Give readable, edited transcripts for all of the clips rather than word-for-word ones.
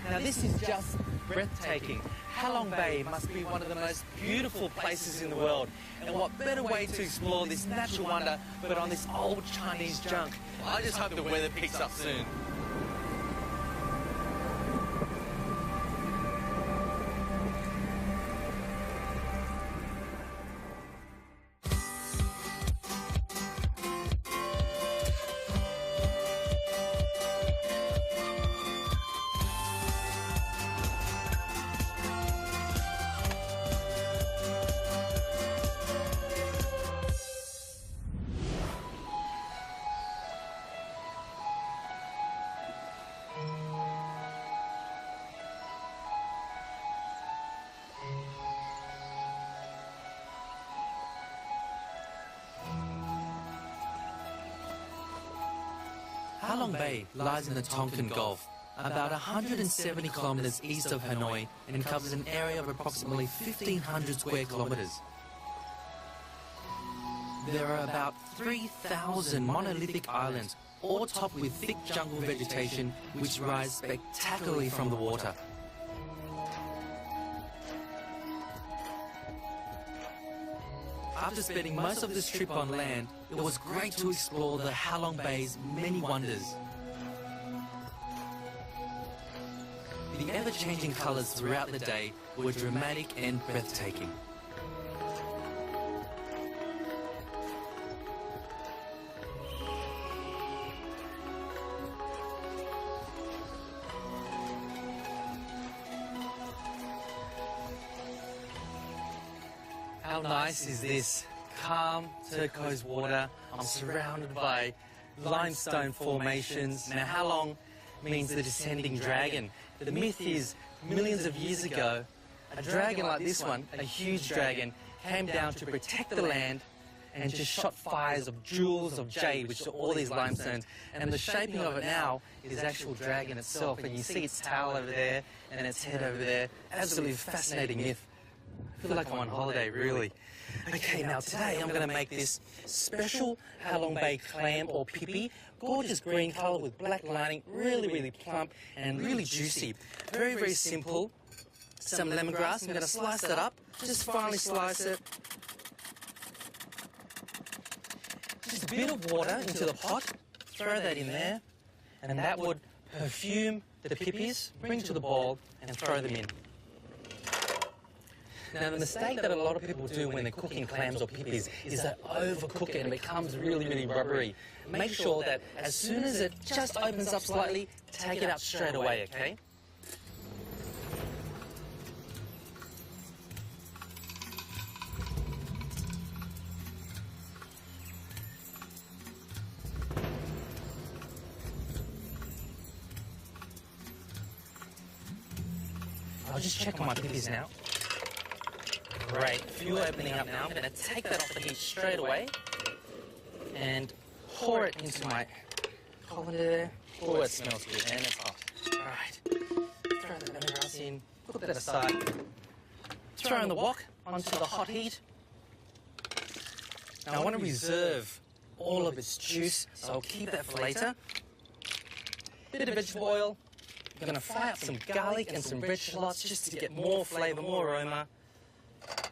Now this is just breathtaking. Halong Bay must be one of the most beautiful places in the world. And what better way to explore this natural wonder but on this old Chinese junk? I just hope the weather picks up soon. Halong Bay lies in the Tonkin Gulf, about 170 kilometres east of Hanoi, and covers an area of approximately 1,500 square kilometres. There are about 3,000 monolithic islands, all topped with thick jungle vegetation which rise spectacularly from the water. After spending most of this trip on land, it was great to explore the Halong Bay's many wonders. The ever-changing colours throughout the day were dramatic and breathtaking. How nice is this? Calm, turquoise water. I'm surrounded by limestone formations. Now, Halong means the descending dragon. The myth is, millions of years ago, a dragon like this one, a huge dragon, came down to protect the land and just shot fires of jewels of jade, which are all these limestones. And the shaping of it now is the actual dragon itself. And you see its tail over there and its head over there. Absolutely fascinating myth. I feel like I'm on holiday, really. Okay, now today I'm going to make this special Halong Bay clam or pipi. Gorgeous green colour with black lining, really plump and really juicy. Very simple. Some lemongrass. I'm going to slice that up. Just finely slice it. Just a bit of water into the pot. Throw that in there. And that would perfume the pipis. Bring to the bowl and throw them in. Now, the mistake that a lot of people do when they're cooking clams or pipis is they overcook it and it becomes really rubbery. Make sure that as soon as it just opens up slightly, take it out straight away, okay? I'll just check on my pipis now. Great, fuel opening up now. I'm going to take that off the heat straight away and pour it into my colander there. Oh, it smells good and it's hot. Alright, throw the lemongrass in, put that aside. Throw in the wok onto the hot heat. Now I want to reserve all of its juice, so I'll keep that for later. Bit of vegetable oil. I'm going to fry up some garlic and some red shallots just to get more flavour, more aroma.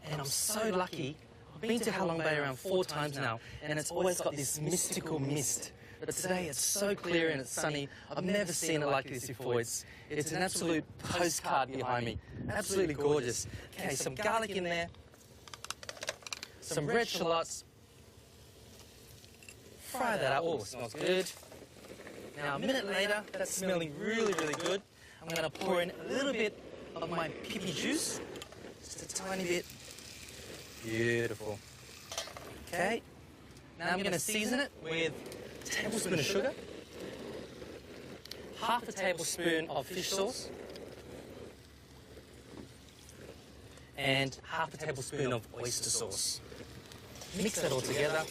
And I'm so lucky. I've been to Halong Bay around 4 times now, and it's always got this mystical mist. But today it's so clear and it's sunny. I've never seen it like this before. It's an absolute postcard behind me. Absolutely gorgeous. Okay, some garlic in there. Some red shallots. Fry that up. Oh, it smells good. Now, a minute later, that's smelling really good. I'm going to pour in a little bit of my pipi juice. Just a tiny bit. Beautiful. Okay. Now I'm going to season it with a tablespoon of sugar, half a tablespoon of fish sauce, and half a tablespoon of oyster sauce. Mix that all together.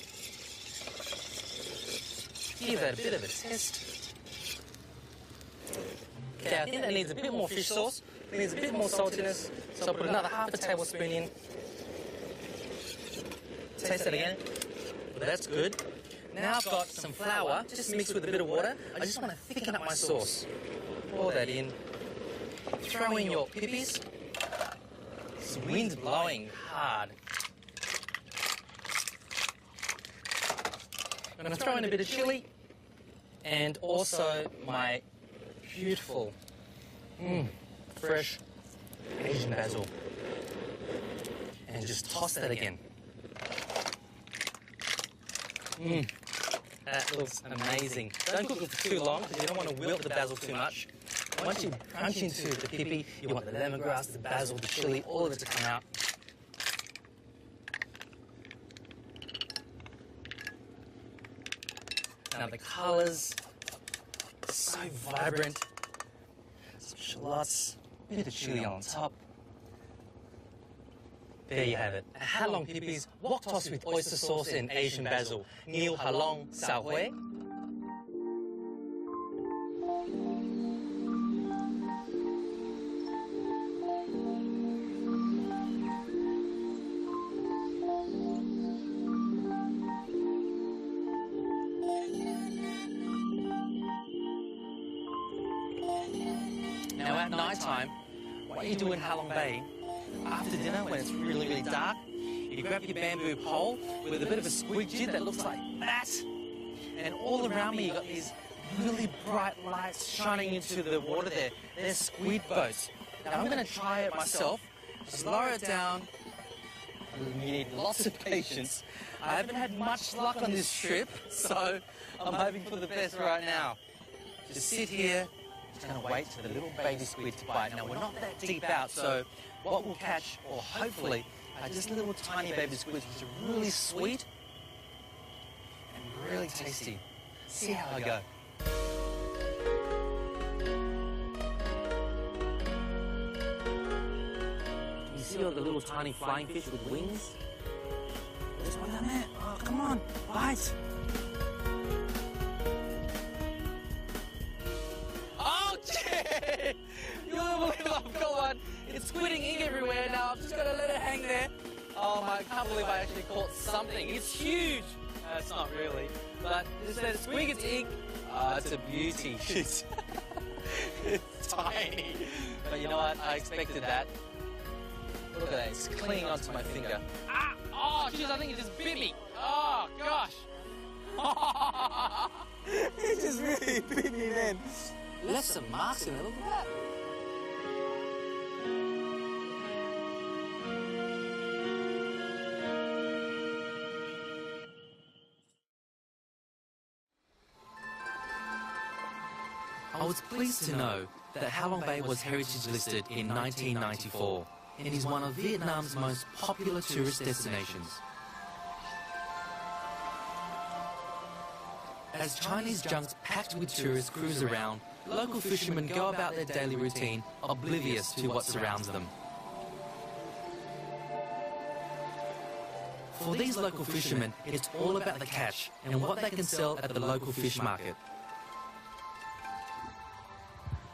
Give that a bit of a test. Okay, I think that needs a bit more fish sauce. It needs a bit more saltiness, so I'll put another half a tablespoon in. Taste that again. Well, that's good. Now I've got some flour, just mixed with a bit of water. I just want to thicken up my sauce. Pour that in. throw in your pippies. This wind's blowing hard. I'm going to throw in a bit of chili and also my beautiful, fresh Asian basil. And just toss that again. That looks amazing. Don't cook it for too long because you don't want to wilt the basil too much. Once you crunch into the pipi, you want the lemongrass, the basil, the chili, all of it to come out. Now the colours, so vibrant. Some shallots, a bit of chili on top. There you have it. A Halong pipis wok tossed with oyster sauce and Asian basil. Nguyen Halong Sao Hui. Now at night time, what you do in Halong Bay, after dinner when it's really, really dark, you grab your bamboo pole with a bit of a squid jig that looks like that. And all around me you got these really bright lights shining into the water there. They're squid boats. Now I'm going to try it myself. Just lower it down. You need lots of patience. I haven't had much luck on this trip, so I'm hoping for the best right now. Just sit here. Just going to wait for the little baby squid to bite. Now we're not that deep out, so what we'll catch, or hopefully, are just little tiny baby squids which are really sweet and really tasty. See how I go. You see all the little tiny flying fish with wings? There's one down there. Oh, come on, bite. Oh, yeah! You won't believe I've got one. It's squidding ink everywhere now. I've just got to let it hang there. Oh, I can't believe I actually caught something. It's huge. It's not really. But it's a squig, it's ink. It's a beauty. It's tiny. But you know what? I expected that. Look at that. It's clinging onto my finger. Ah! Oh, jeez, I think it just bit me. Oh, gosh. It just really bit me then. Left some marks in it. Look at that. I was pleased to know that Halong Bay was heritage listed in 1994 and is one of Vietnam's most popular tourist destinations. As Chinese junks packed with tourists cruise around, local fishermen go about their daily routine, oblivious to what surrounds them. For these local fishermen, it's all about the catch and what they can sell at the local fish market.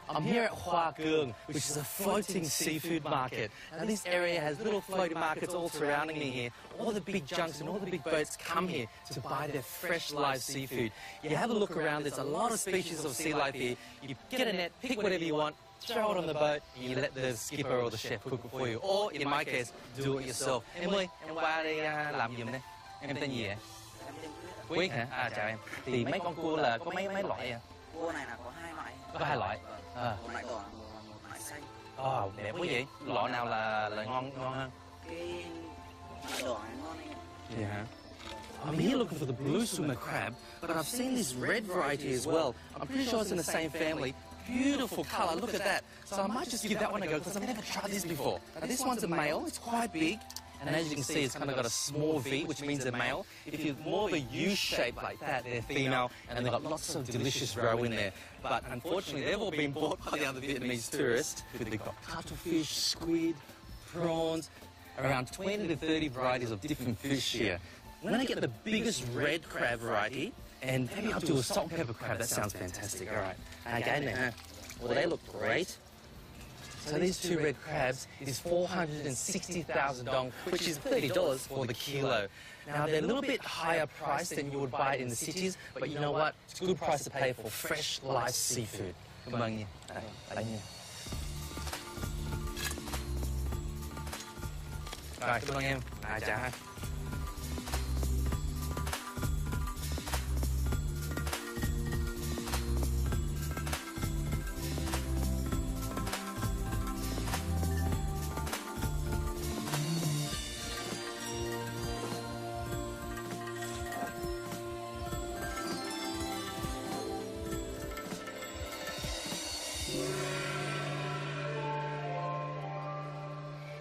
I'm here at Hoa Cuong, which is a floating seafood market. Now this area has little floating markets all surrounding me here. All the big junks and all the big boats come here to buy their fresh live seafood. You have a look around, there's a lot of species of sea life here. You get a net, pick whatever you want, throw it on the boat, and you let the skipper or the chef cook it for you. Or in my case, do it yourself. Emily, em qua đây làm giùm đây. Em tên gì ạ? Quyết hả? À chào em. Thì mấy con cua là có mấy loại à? Cua này là có hai loại. Có hai loại. Một loại đỏ, một loại xanh. Đẹp quá vậy. Loại nào là ngon hơn? Cái loại đỏ này ngon đấy. Yeah. I'm here looking for the blue swimmer crab, but I've seen this red variety as well. I'm pretty sure it's in the same family. Beautiful colour, look at that. So I might just give that one a go because I've never tried this before. Now this one's a male, it's quite big. And as you can see, it's kind of got a small V, which means they're male. If you're more of a U shape like that, they're female, and they've got lots of delicious roe in there. But unfortunately, they've all been bought by the other Vietnamese tourists. They've got cuttlefish, squid, prawns, around 20 to 30 varieties of different fish here. I'm going to get the biggest red crab variety, and maybe I'll do a salt and pepper crab. That sounds fantastic. All right. Again, then. Well, they look great. So these two red crabs is 460,000 dong, which is $30 for the kilo. Now they're a little bit higher priced than you would buy it in the cities, but you know what? It's a good price to pay for fresh, live seafood. Cảm ơn nha. Đây nha. Rồi, cảm ơn em. Chào ha.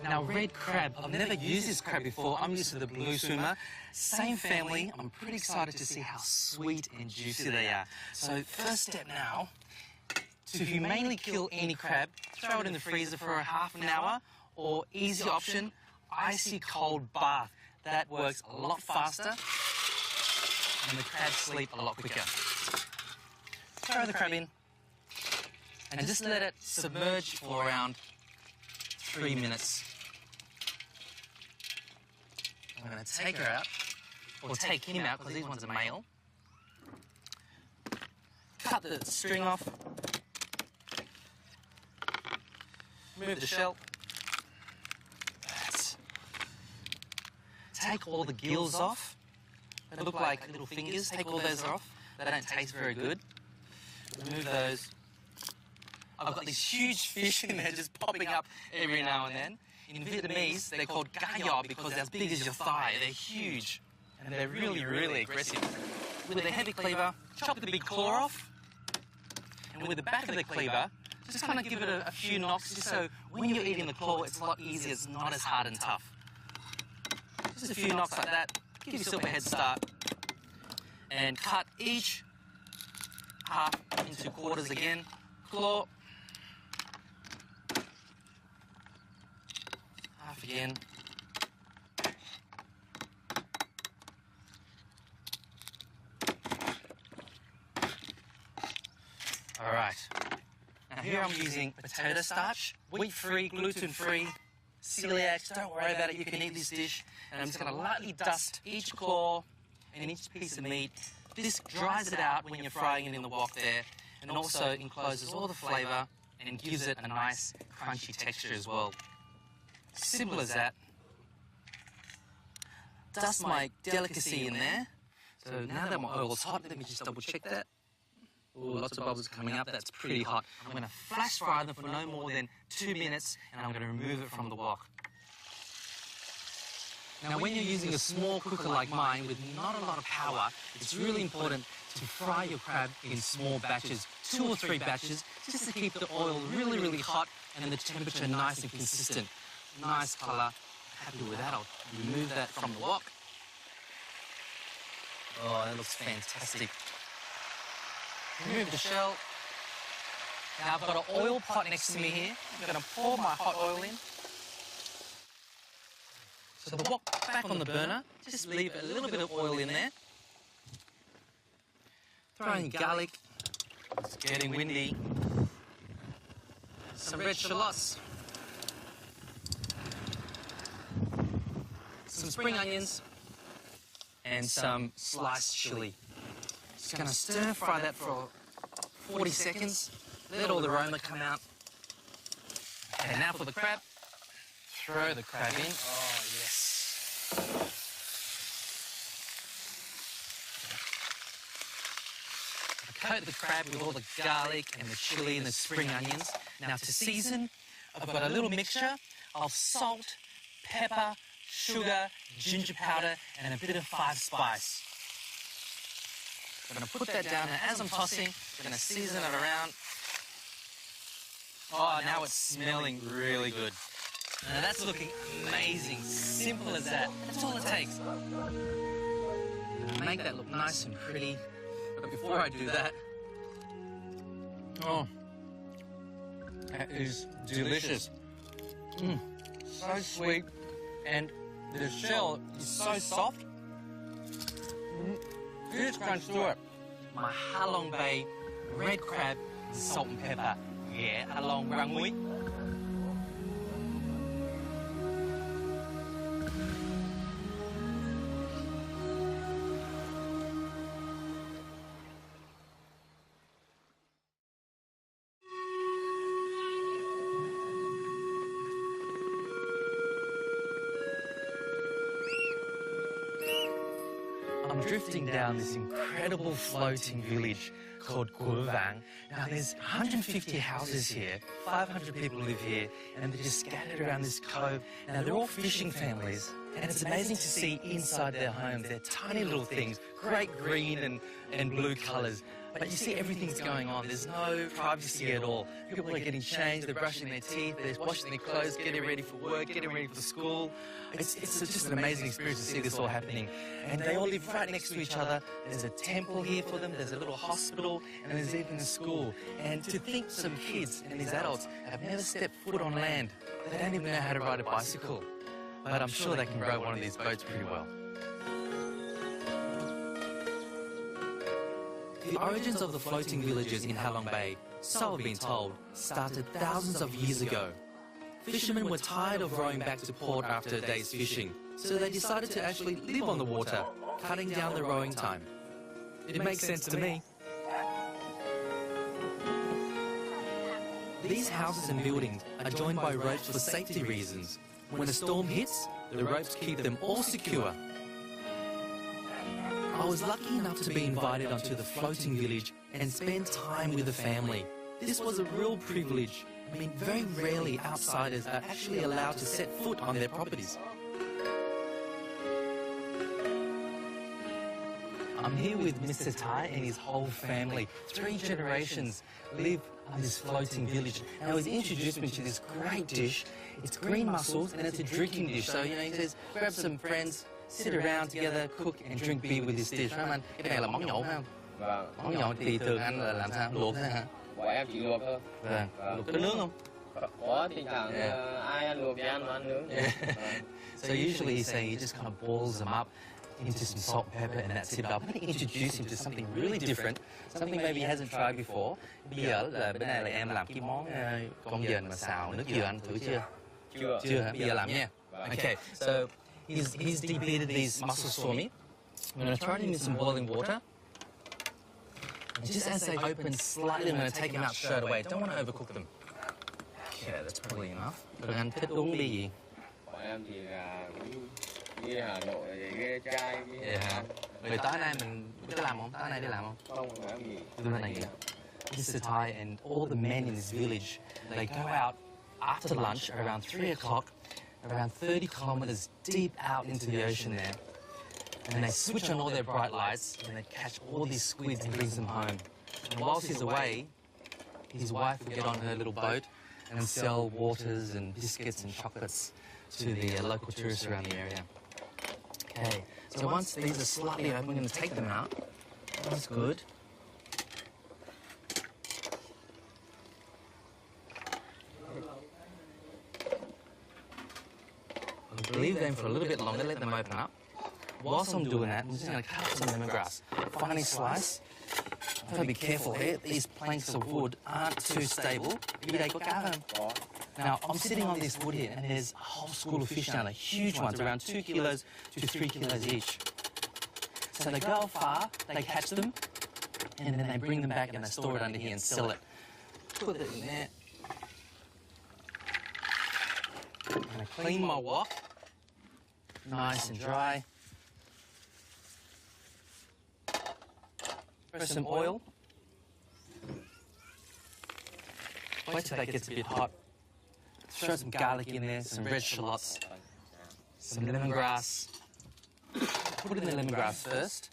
Now, red crab, I've never used this crab before. I'm used to the blue swimmer. Same family. I'm pretty excited to see how sweet and juicy they are. So first step now, to humanely kill any crab, throw it in the freezer for a half an hour, or easy option, icy cold bath. That works a lot faster and the crabs sleep a lot quicker. Throw the crab in and just let it submerge for around 3 minutes. I'm going to take her out, or take him out because these ones are male. Cut the string off. Remove the shell. Take all the gills off. They look like little fingers. Take all those off. They don't taste very good. Remove those. I've got these huge fish in there just popping up every now and then. In Vietnamese, they're called gayo because they're as big as your thigh. They're huge and they're really, really aggressive. With a heavy cleaver, chop the big claw off. And with the back of the cleaver, just kind of give it a few knocks just so when you're eating the claw, it's a lot easier. It's not as hard and tough. Just a few knocks like that. Give yourself a head start. And cut each half into quarters again. Claw. Half again. All right. Now here I'm using potato starch, wheat-free, gluten-free, celiacs. Don't worry about it. You can eat this dish. And I'm just going to lightly dust each claw and each piece of meat. This dries it out when you're frying it in the wok there, and also encloses all the flavour and gives it a nice crunchy texture as well. Simple as that. Dust my delicacy in there. So now that my oil's hot, let me just double check that. Ooh, lots of bubbles coming up. That's pretty hot. I'm going to flash fry them for no more than 2 minutes, and I'm going to remove it from the wok. Now, when you're using a small cooker like mine with not a lot of power, it's really important to fry your crab in small batches, 2 or 3 batches, just to keep the oil really, really hot and the temperature nice and consistent. Nice colour. Happy with that. I'll remove that from the wok. Oh, that looks fantastic. Remove the shell. Now I've got an oil pot next to me here. I'm going to pour my hot oil in. So the wok back on the burner. Just leave a little bit of oil in there. Throw in garlic. It's getting windy. Some red shallots. Some spring onions. And some sliced chili. Just going to stir fry that for 40 seconds. Let all the aroma come out. And now for the crab. Throw the crab in. Oh, yes. Coat the crab with all the garlic and the chili and the spring onions. Now to season, I've got a little mixture of salt, pepper, sugar, ginger powder, and a bit of 5-spice. I'm going to put that down, and as I'm tossing, I'm going to season it around. Oh, now it's smelling really good. Now that's looking amazing. Simple as that. That's all it takes. Make that look nice and pretty. But before I do that, oh, that is delicious. So sweet, and the shell is so soft. Huge crunch to it. My Halong Bay red crab, salt and pepper. Yeah, Halong Rang Mui. drifting down this incredible floating village called Nguyen. Now there's 150 houses here, 500 people live here, and they're just scattered around this cove. Now they're all fishing families, and it's amazing to see inside their homes. They're tiny little things, great green and blue colours. But you see everything's going on. There's no privacy at all. People are getting changed, they're brushing their teeth, they're washing their clothes, getting ready for work, getting ready for school. It's just an amazing experience to see this all happening. And they all live right next to each other. There's a temple here for them, there's a little hospital, and there's even a school. And to think some kids and these adults have never stepped foot on land. They don't even know how to ride a bicycle. But I'm sure they can row one of these boats pretty well. The origins of the floating villages in Halong Bay, so have been told, started thousands of years ago. Fishermen were tired of rowing back to port after a day's fishing, so they decided to actually live on the water, cutting down the rowing time. It makes sense to me. These houses and buildings are joined by ropes for safety reasons. When a storm hits, the ropes keep them all secure. I was lucky enough to be invited onto the floating village and spend time with the family. This was a real privilege. I mean, very rarely outsiders are actually allowed to set foot on their properties. I'm here with Mr. Thai and his whole family. 3 generations live on this floating village. Now he's introduced me to this great dish. It's green mussels and it's a drinking dish. So, you know, he says, grab some friends, sit around together, cook and drink beer with this dish. Phải không anh? Cái này là món nhậu phải không? Vâng. Món nhậu thì thường anh là làm sao? Luộc thế hả? Bọn em chỉ luộc thôi. Vâng. Luộc có nướng không? Có, thỉnh thoảng ai ăn luộc thì ăn nướng. So usually he's saying he just kind of boils them up into some salt, pepper, and that's it. But I'm going to introduce him to something really different, something maybe he hasn't tried before. Bây giờ là bên này là em làm cái món con dền mà xào nước dừa, anh thử chưa? Chưa. Chưa hả? Bây giờ làm nha. Okay, so he's deep-beated these mussels for me. I'm going to throw them in some boiling water. And just as they open slightly, I'm going to take them out straight away. Don't want to overcook them. Okay, that's probably enough. Rồi anh thích uống bia gì? Bọn em thì là đi Hà Nội thì ghê chai. Vậy hả? Rồi tối nay mình có làm không? Tối nay đi làm không? Không, bọn em nghỉ. Tối nay nghỉ. Mr. Thai and all the men in this village, they go out after lunch around 3 o'clock, around 30 kilometers deep out into the ocean there. And they switch on all their bright lights and they catch all these squids and brings them home. And whilst he's away, his wife will get on her little boat and sell waters and biscuits and chocolates to the local tourists around the area. Okay, so once these are slightly open, we're going to take them out. That's good. I'll leave them for a little bit longer, let them open up. Whilst I'm doing that, I'm just going to cut up some lemongrass. Finely slice. I've got to be careful here. These planks of wood aren't too stable. Now, I'm sitting on this wood here, and there's a whole school of fish down there, huge ones, around 2 kilos to 3 kilos each. So they go far, they catch them, and then they bring them back and they store it under here and sell it. Put it in there. I'm going to clean my wok, nice and dry. Press some oil. Wait till that gets a bit hot. Throw some garlic in there, some red shallots, some lemongrass. Put in the lemongrass first.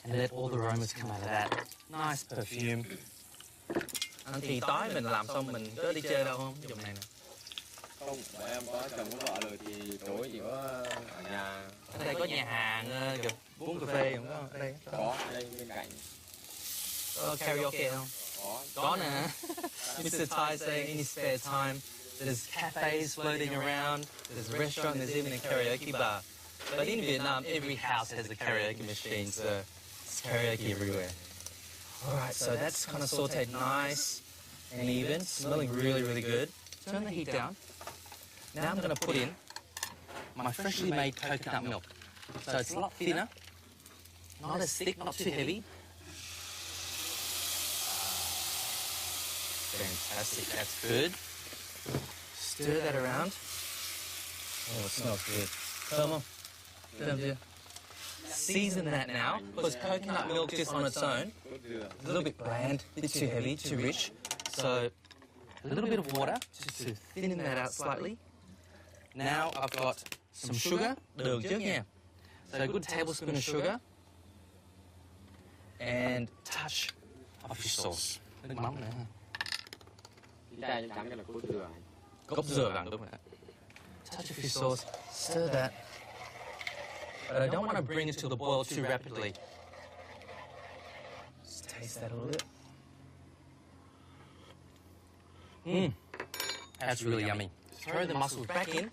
And let all the aromas come out of that. Nice perfume. Anh thì tối mình làm xong mình có đi chơi đâu không? Dùng này nè. Không, bọn em có chồng có vợ rồi thì tối chỉ có ở nhà. Ở đây có nhà hàng, uống cà phê không có? Ở đây có đây bên cạnh. Có karaoke không? Có nè. Mr. Thai saying in his spare time, there's cafes floating around, there's a restaurant, there's even a karaoke bar. But in Vietnam, every house has a karaoke machine, so it's karaoke everywhere. All right, so that's kind of sauteed nice and even, smelling really, really good. Turn the heat down. Now I'm going to put in my freshly made coconut milk. So it's a lot thinner, not as thick, not too heavy. Fantastic, that's good. Stir that around. Oh, it smells good. Thơm không? Season that now, because coconut milk just on its own, a little bit bland, a bit too heavy, too rich. So a little bit of water just to thin that out slightly. Now I've got some sugar. So a good tablespoon of sugar and touch of fish sauce. Nước mắm nữa ha. Chai chắc chắn cái là cốt dừa. Cốt dừa vàng đúng rồi. Touch of fish sauce, stir that. But I don't want to bring it to the boil too rapidly. Just taste that a little bit. That's really yummy. Throw the mussels back in.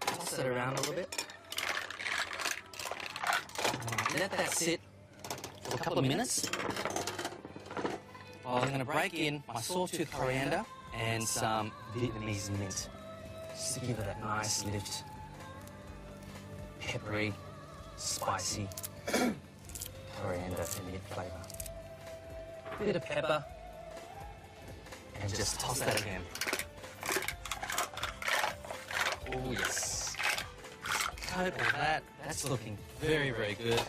Toss it around a little bit. Let that sit for a couple of minutes. Well, I'm going to break in my sawtooth coriander and some Vietnamese mint. Just to give it that nice lift. Peppery, spicy, coriander and mint flavour. Bit of pepper. And just toss that again. Oh yes. Coat all that. That's looking very, very good.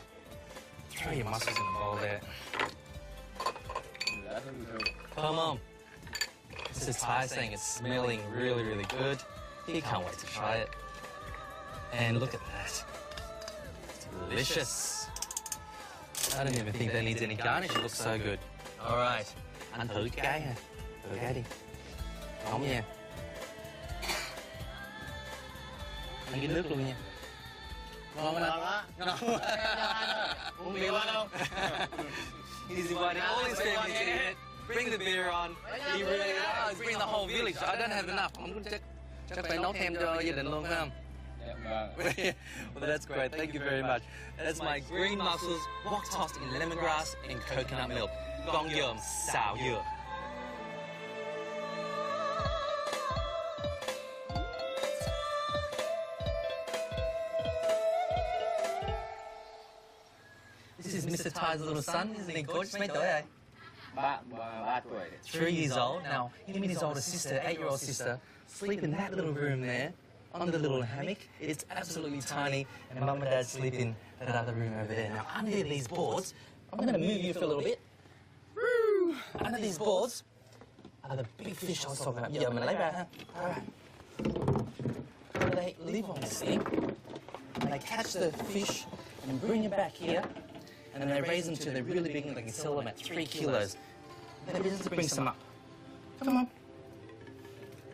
Throw your mussels in the bowl there. Come on. This is Ty saying it's smelling really, really good. He can't wait to try it. And look at that. It's delicious. I don't even think that needs any garnish. It looks so good. All right. Ăn thử cái ha. Thử cái đi. Nóng nha. Ăn cái nước luôn nha. Ngon không? Ngon. Uống bia quá đâu. He's inviting all his family to eat. Bring the beer on. He really does. Bring the whole village. I don't have enough. I'm going to chắc phải nấu thêm cho gia đình luôn phải không? Well, that's great. Thank you very much. That's my green mussels, wok tossed in lemongrass and coconut milk. Gong yum xào dừa. This is Mr. Ty's little son, isn't he gorgeous? Mấy tuổi rồi? 3 tuổi. 3 years old. Now, him and his older sister, 8-year-old sister, sleep in that little room there, on the little hammock. It's absolutely tiny, and Mum and Dad sleep in that other room over there. Now, under these boards, I'm going to move you for a little bit. Woo! Under these boards are the big fish I was talking about. Yeah, I'm going to lay back, huh? All right. They live on this thing, and they catch the fish and bring it back here, and then they raise them till they're really big and they can sell them at 3 kilos. Then we just bring some up. Come on.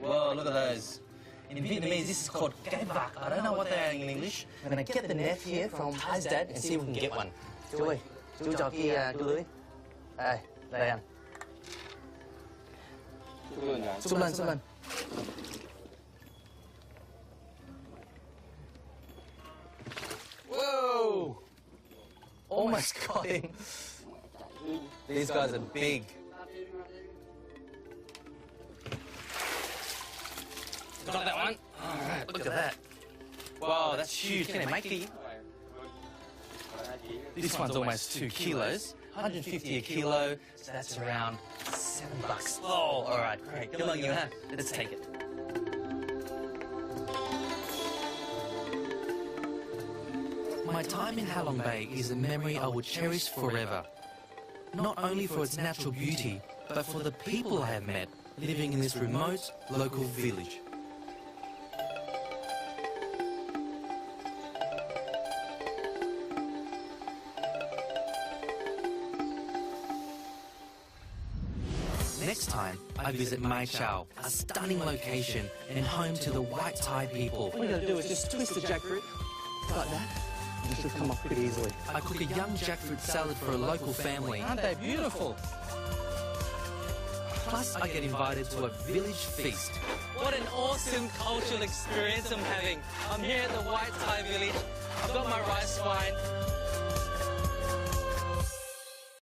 Whoa, look at those. In Vietnamese, this is called gai vạc. I don't know what they are in English. I'm going to get the net here from Ty's dad and see if we can get one. Chú ơi, chú cho cái lưới. Đây, đây anh. Xúc lên. Whoa! Almost got him. These guys are big. Got that one? Alright, look at that. Wow, that's huge. Can it make it? This one's almost 2 kilos. 150 a kilo, so that's around $7. Oh, alright, great. Come on, you, huh? Let's take it. My time in Halong Bay is a memory I will cherish forever. Not only for its natural beauty, but for the people I have met living in this remote local village. Next time, I visit Mai Chau, a stunning location and home to the white Thai people. All you gotta do is just twist the jackfruit like that. It should come off pretty easily. I cook a young jackfruit salad for a local family. Aren't they beautiful? Plus, I get invited to a village feast. What an awesome cultural experience I'm having. I'm here at the White Thai village. I've got my rice wine.